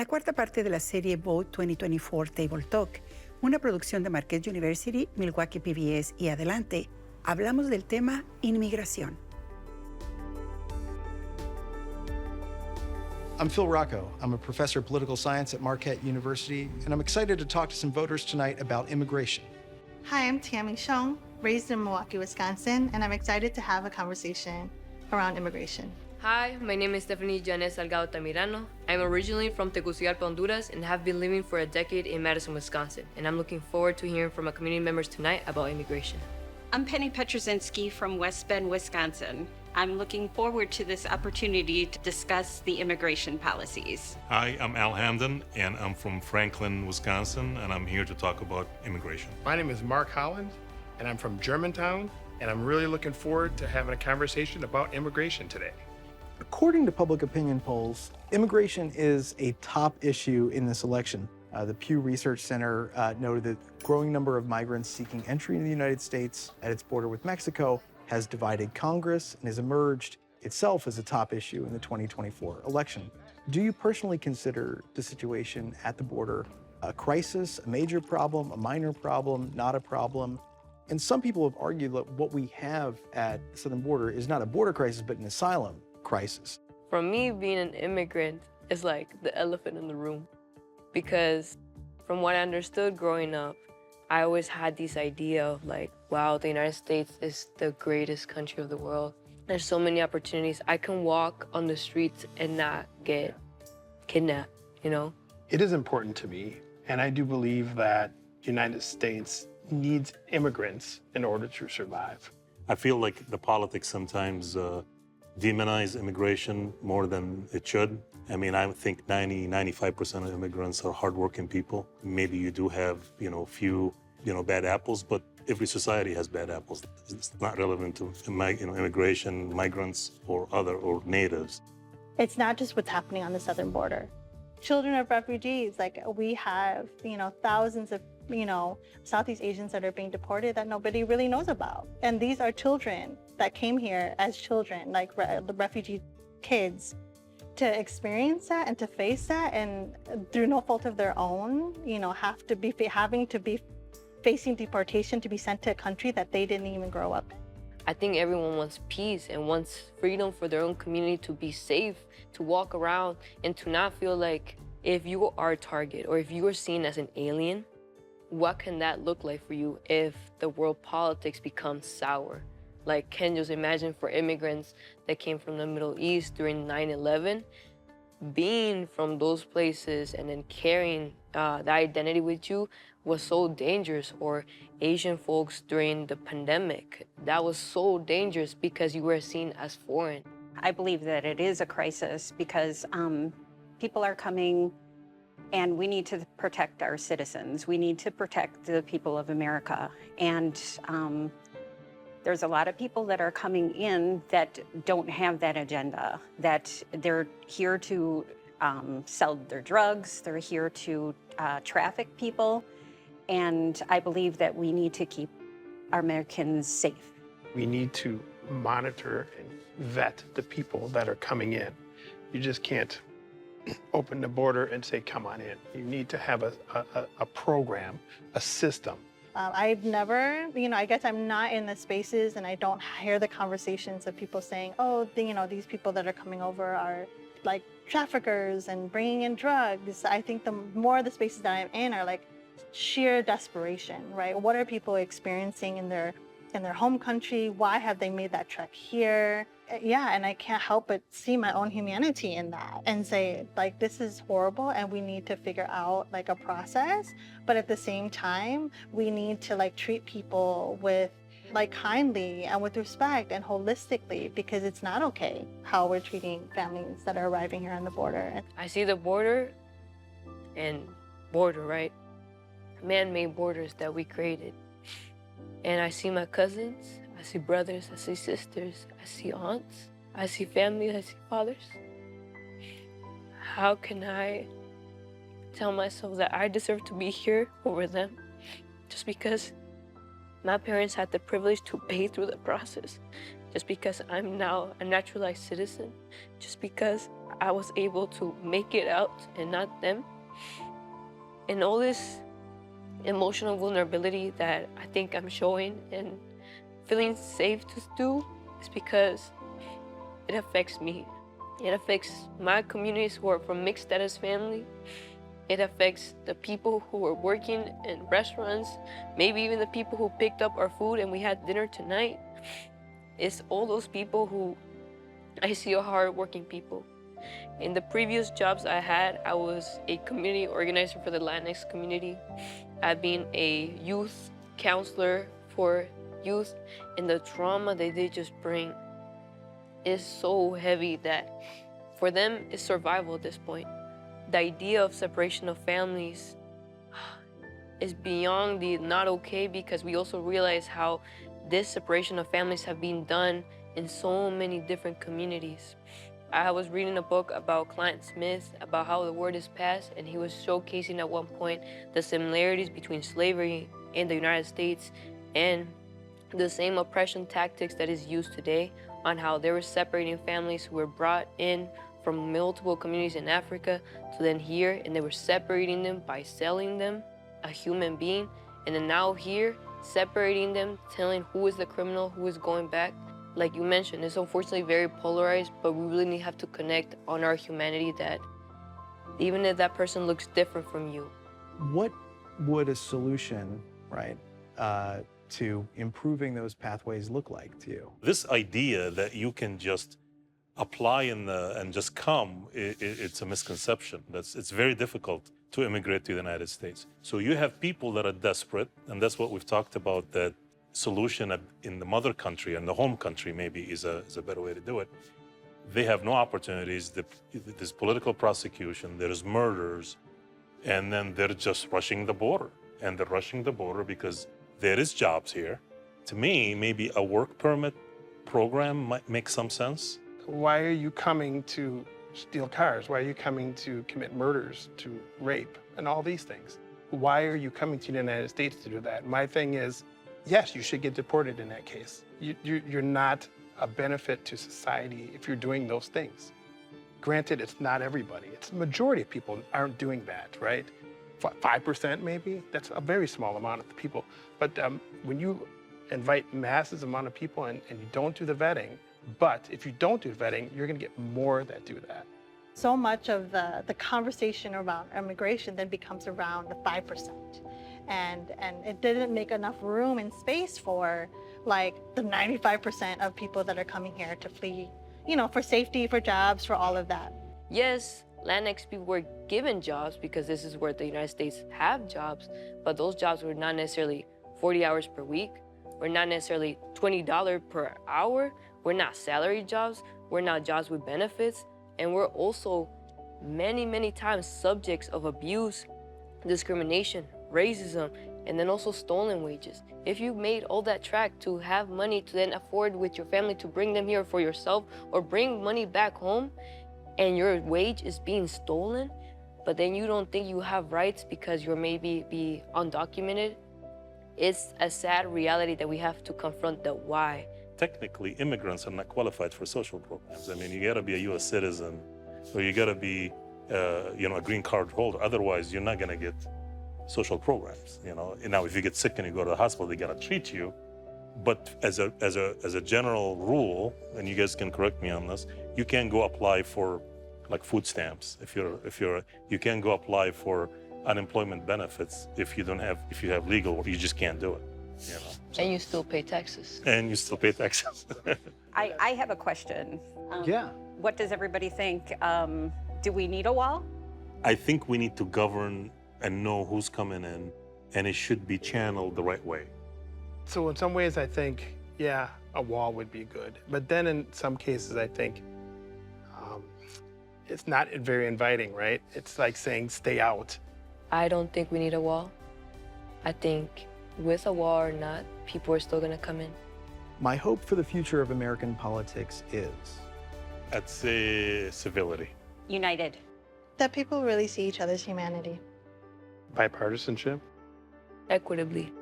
la cuarta parte de la serie Vote 2024 Table Talk, una producción de Marquette University, Milwaukee PBS y Adelante, hablamos del tema Inmigración. I'm Phil Rocco. I'm a professor of political science at Marquette University, and I'm excited to talk to some voters tonight about immigration. Hi, I'm Tammy Shong, raised in Milwaukee, Wisconsin, and I'm excited to have a conversation around immigration. Hi, my name is Stephanie Janes Salgado Tamirano. I'm originally from Tegucigalpa, Honduras, and have been living for a decade in Madison, Wisconsin, and I'm looking forward to hearing from our community members tonight about immigration. I'm Penny Petrozinski from West Bend, Wisconsin. I'm looking forward to this opportunity to discuss the immigration policies. Hi, I'm Al Hamden, and I'm from Franklin, Wisconsin, and I'm here to talk about immigration. My name is Mark Holland, and I'm from Germantown, and I'm really looking forward to having a conversation about immigration today. According to public opinion polls, immigration is a top issue in this election. The Pew Research Center noted that a growing number of migrants seeking entry into the United States at its border with Mexico has divided Congress and has emerged itself as a top issue in the 2024 election. Do you personally consider the situation at the border a crisis, a major problem, a minor problem, not a problem? And some people have argued that what we have at the southern border is not a border crisis, but an asylum crisis. For me, being an immigrant is like the elephant in the room, because from what I understood growing up, I always had this idea of like, wow, the United States is the greatest country of the world. There's so many opportunities. I can walk on the streets and not get kidnapped, you know? It is important to me, and I do believe that the United States needs immigrants in order to survive. I feel like the politics sometimes demonize immigration more than it should. I mean, I think 95% of immigrants are hardworking people. Maybe you do have, few, bad apples, but every society has bad apples. It's not relevant to, immigration, migrants, or natives. It's not just what's happening on the southern border. Children of refugees, like we have, thousands of, Southeast Asians that are being deported that nobody really knows about. And these are children that came here as children, like the refugee kids, to experience that and to face that, and through no fault of their own, having to be facing deportation to be sent to a country that they didn't even grow up in. I think everyone wants peace and wants freedom for their own community, to be safe, to walk around, and to not feel like if you are a target or if you are seen as an alien, what can that look like for you if the world politics becomes sour? Like, can you just imagine for immigrants that came from the Middle East during 9/11, being from those places and then carrying that identity with you was so dangerous. Or Asian folks during the pandemic, that was so dangerous because you were seen as foreign. I believe that it is a crisis because people are coming, and we need to protect our citizens. We need to protect the people of America. And there's a lot of people that are coming in that don't have that agenda, that they're here to sell their drugs, they're here to traffic people. And I believe that we need to keep our Americans safe. We need to monitor and vet the people that are coming in. You just can't open the border and say, come on in. You need to have a program, a system. I've never, I guess I'm not in the spaces and I don't hear the conversations of people saying, oh, these people that are coming over are like traffickers and bringing in drugs. I think the more the spaces that I'm in are like sheer desperation, right? What are people experiencing in their home country? Why have they made that trek here? Yeah, and I can't help but see my own humanity in that and say, like, this is horrible and we need to figure out like a process. But at the same time, we need to like treat people with like kindly and with respect and holistically, because it's not okay how we're treating families that are arriving here on the border. I see the border and border, right? Man-made borders that we created. And I see my cousins, I see brothers, I see sisters, I see aunts, I see family, I see fathers. How can I tell myself that I deserve to be here over them just because my parents had the privilege to pay through the process, just because I'm now a naturalized citizen, just because I was able to make it out and not them. And all this emotional vulnerability that I think I'm showing and feeling safe to do is because it affects me. It affects my communities who are from mixed status family. It affects the people who are working in restaurants, maybe even the people who picked up our food and we had dinner tonight. It's all those people who I see are hardworking people. In the previous jobs I had, I was a community organizer for the Latinx community. I've been a youth counselor for youth, and the trauma that they just bring is so heavy that for them it's survival at this point. The idea of separation of families is beyond the not okay, because we also realize how this separation of families have been done in so many different communities. I was reading a book about Clint Smith, about how the word is passed, and he was showcasing at one point the similarities between slavery in the United States and the same oppression tactics that is used today, on how they were separating families who were brought in from multiple communities in Africa to then here, and they were separating them by selling them a human being, and then now here, separating them, telling who is the criminal, who is going back. Like you mentioned, it's unfortunately very polarized, but we really have to connect on our humanity, that even if that person looks different from you. What would a solution, right, to improving those pathways look like to you? This idea that you can just apply and just come, it's a misconception. It's very difficult to immigrate to the United States. So you have people that are desperate, and that's what we've talked about, that solution in the mother country and the home country maybe is a better way to do it. They have no opportunities. There's political prosecution, there's murders, and then they're just rushing the border. And they're rushing the border because there is jobs here. To me, maybe a work permit program might make some sense. Why are you coming to steal cars? Why are you coming to commit murders, to rape, and all these things? Why are you coming to the United States to do that? My thing is, yes, you should get deported in that case. You're not a benefit to society if you're doing those things. Granted, it's not everybody. It's the majority of people aren't doing that, right? 5% maybe? That's a very small amount of the people. But when you invite masses amount of people and you don't do the vetting, but if you don't do vetting, you're gonna get more that do that. So much of the conversation around immigration then becomes around the 5%. And it didn't make enough room and space for like the 95% of people that are coming here to flee, you know, for safety, for jobs, for all of that. Yes, Latinx people were given jobs because this is where the United States have jobs, but those jobs were not necessarily 40 hours per week. We're not necessarily $20 per hour. We're not salary jobs. We're not jobs with benefits. And we're also many, many times subjects of abuse, discrimination, racism, and then also stolen wages. If you made all that track to have money to then afford with your family to bring them here for yourself or bring money back home, and your wage is being stolen, but then you don't think you have rights because you're maybe be undocumented, it's a sad reality that we have to confront the why. Technically, immigrants are not qualified for social programs. I mean, you gotta be a US citizen, or you gotta be a green card holder. Otherwise, you're not gonna get social programs, you know. Now, if you get sick and you go to the hospital, they gotta treat you. But as a general rule, and you guys can correct me on this, you can go apply for like food stamps. You can go apply for unemployment benefits if you have legal work, you just can't do it, you know. So, and you still pay taxes. And you still pay taxes. I have a question. Yeah. What does everybody think? Do we need a wall? I think we need to govern and know who's coming in, and it should be channeled the right way. So in some ways, I think, yeah, a wall would be good. But then in some cases, I think it's not very inviting, right? It's like saying, stay out. I don't think we need a wall. I think with a wall or not, people are still gonna come in. My hope for the future of American politics is? I'd say civility. United. That people really see each other's humanity. Bipartisanship. Equitably.